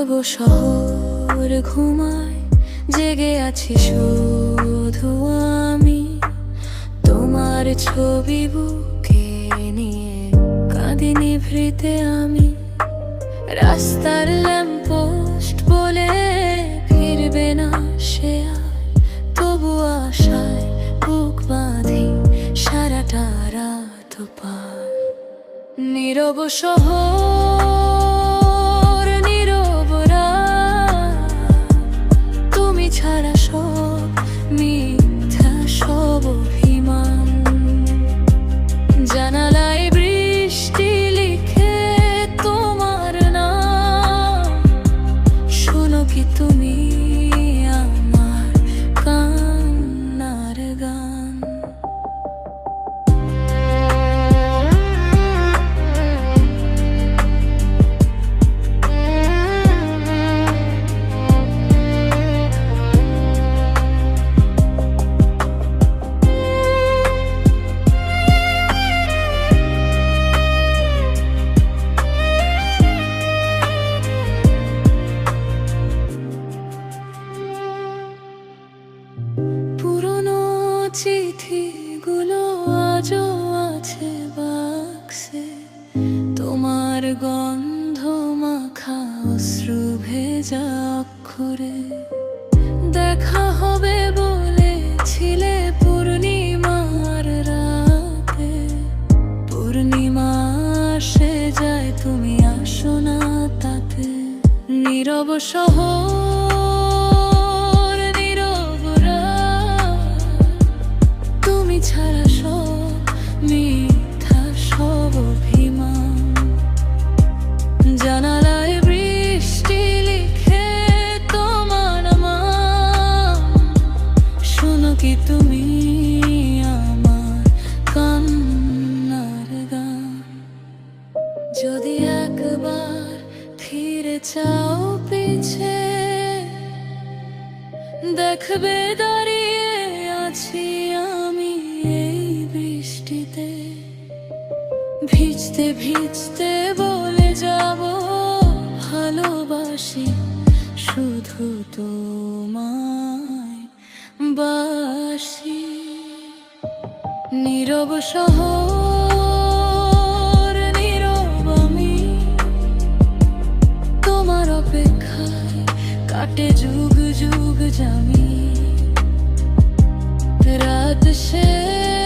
নীরব শহর ঘুমায়, জেগে আছি শুধু আমি। তোমার ছবি বুকে নিয়ে কাঁদি নিভৃতে আমি। রাস্তার ল্যাম্পপোস্ট বলে ফিরবে না সে আর, তবু আশায় বুক বাঁধি সারাটা রাত পার। নীরব শহর, নীরব রাত, তুমি ছাড়া সব মিথ্যা, সব অভিমান। জানালায় বৃষ্টি লিখে তোমার নাম, শোনো কি তুমি আমার কান্নার গান? পুরনো চিঠিগুলো আজও আছে বাক্সে, তোমার গন্ধ মাখা অশ্রু ভেজা অক্ষরে। দেখা হবে বলেছিলে পূর্ণিমার রাতে, পূর্ণিমা আসে যায় তুমি আসো না তাতে। নীরব শহর, নীরব রাত, তুমি ছাড়া সব মিথ্যা, সব অভিমান। জানালায় বৃষ্টি লিখে তোমার নাম, শোনো কি তুমি আমার কান্নার গান? যদি একবার ফিরে চাও পিছে, দেখবে দাঁড়িয়ে আছি আমি এই বৃষ্টিতে। ভিজতে ভিজতে বলে যাব ভালোবাসি শুধু তোমায় বাসি। নীরব শহর, নীরব আমি, তোমার অপেক্ষায় কাটে যুগ যুগ জামি। রাত শেষ